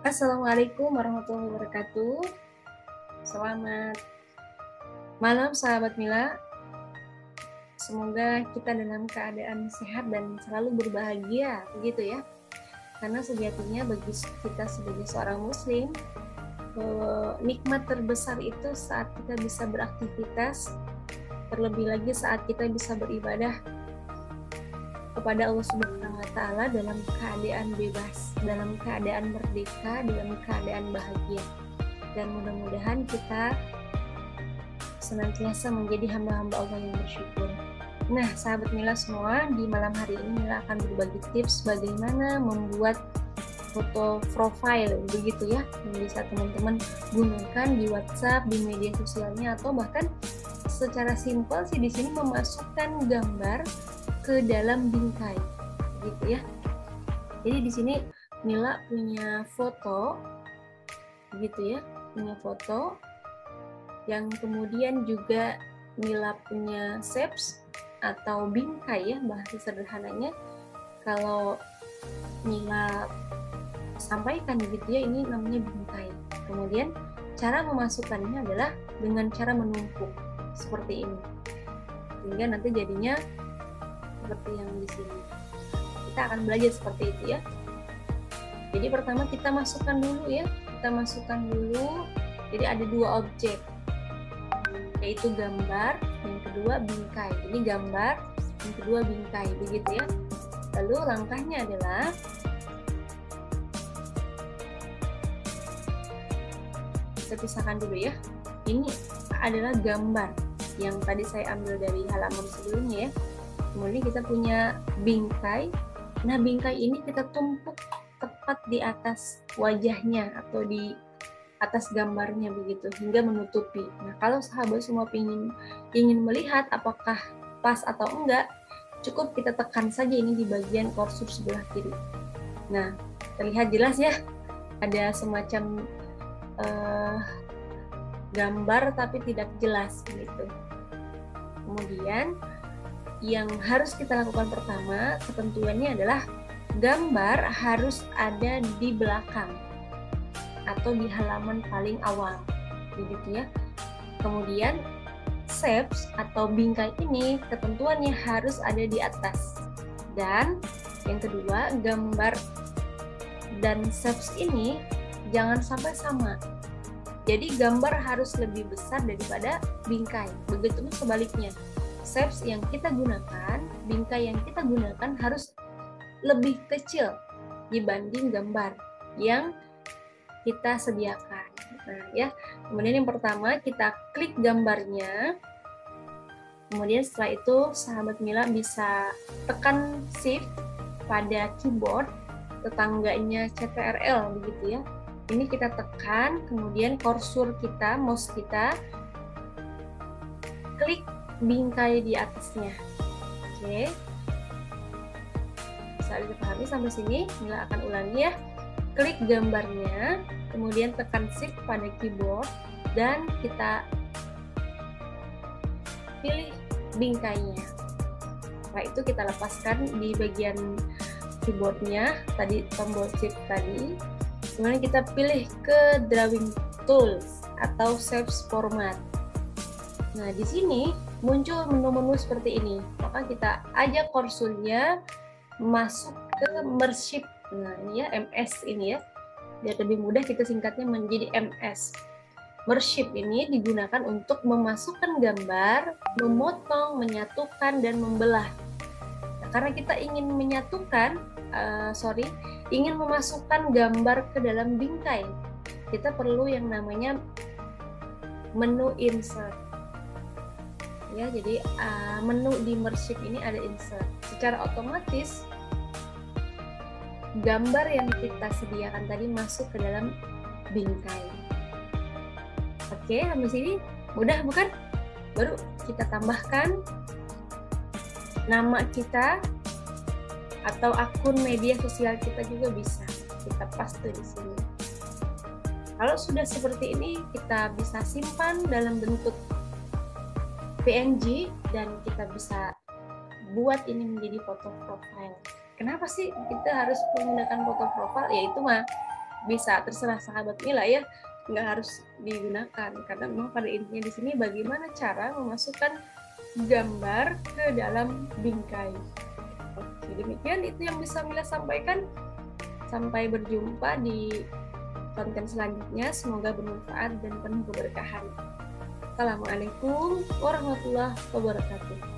Assalamualaikum warahmatullahi wabarakatuh. Selamat malam sahabat Mila. Semoga kita dalam keadaan sehat dan selalu berbahagia, begitu ya. Karena sejatinya bagi kita sebagai seorang muslim, nikmat terbesar itu saat kita bisa beraktivitas, terlebih lagi saat kita bisa beribadah kepada Allah Subhanahu wa Ta'ala dalam keadaan bebas, dalam keadaan merdeka, dalam keadaan bahagia. Dan mudah-mudahan kita senantiasa menjadi hamba-hamba Allah yang bersyukur. Nah, sahabat Mila semua, di malam hari ini Mila akan berbagi tips bagaimana membuat foto profile, begitu ya, yang bisa teman-teman gunakan di WhatsApp, di media sosialnya, atau bahkan secara simpel sih di sini memasukkan gambar ke dalam bingkai, gitu ya. Jadi di sini Mila punya foto, gitu ya, punya foto, yang kemudian juga Mila punya shapes atau bingkai ya, bahasa sederhananya. Kalau Mila sampaikan gitu ya, ini namanya bingkai. Kemudian cara memasukkannya adalah dengan cara menumpuk seperti ini, sehingga nanti jadinya seperti yang di sini. Kita akan belajar seperti itu ya. Jadi pertama kita masukkan dulu ya. Kita masukkan dulu. Jadi ada dua objek, yaitu gambar, yang kedua bingkai. Ini gambar, yang kedua bingkai, begitu ya. Lalu langkahnya adalah kita pisahkan dulu ya. Ini adalah gambar yang tadi saya ambil dari halaman sebelumnya ya. Kemudian kita punya bingkai. Nah, bingkai ini kita tumpuk tepat di atas wajahnya atau di atas gambarnya begitu, hingga menutupi. Nah, kalau sahabat semua ingin melihat apakah pas atau enggak, cukup kita tekan saja ini di bagian kursor sebelah kiri. Nah, terlihat jelas ya, ada semacam gambar tapi tidak jelas gitu. Kemudian yang harus kita lakukan pertama, ketentuannya adalah gambar harus ada di belakang atau di halaman paling awal, begitu ya. Kemudian shapes atau bingkai ini ketentuannya harus ada di atas. Dan yang kedua, gambar dan shapes ini jangan sampai sama. Jadi gambar harus lebih besar daripada bingkai. Begitu sebaliknya. Shapes yang kita gunakan, bingkai yang kita gunakan harus lebih kecil dibanding gambar yang kita sediakan. Nah, ya. Kemudian yang pertama kita klik gambarnya. Kemudian setelah itu sahabat Mila bisa tekan shift pada keyboard tetangganya CTRL begitu ya. Ini kita tekan, kemudian kursor kita, mouse kita klik bingkai di atasnya. Oke. Bisa dipahami sampai sini? Mila akan ulangi ya. Klik gambarnya, kemudian tekan shift pada keyboard dan kita pilih bingkainya. Setelah itu kita lepaskan di bagian keyboardnya, tadi tombol shift tadi. Kemudian kita pilih ke drawing tools atau shapes format. Nah, di sini muncul menu-menu seperti ini. Maka kita ajak kursornya masuk ke merge. Nah, ini ya MS ini ya. Biar lebih mudah kita singkatnya menjadi MS. Merge ini digunakan untuk memasukkan gambar, memotong, menyatukan dan membelah. Nah, karena kita ingin ingin memasukkan gambar ke dalam bingkai, kita perlu yang namanya menu insert. Ya, jadi menu di merge ini ada insert. Secara otomatis gambar yang kita sediakan tadi masuk ke dalam bingkai. Oke, sampai sini mudah bukan? Baru kita tambahkan nama kita atau akun media sosial kita juga bisa kita paste di sini. Kalau sudah seperti ini, kita bisa simpan dalam bentuk PNG dan kita bisa buat ini menjadi foto profile. Kenapa sih kita harus menggunakan foto profile? Yaitu bisa terserah sahabat Mila ya, nggak harus digunakan karena memang pada intinya di sini bagaimana cara memasukkan gambar ke dalam bingkai. Oke, demikian itu yang bisa Mila sampaikan. Sampai berjumpa di konten selanjutnya. Semoga bermanfaat dan penuh keberkahan. Assalamualaikum warahmatullahi wabarakatuh.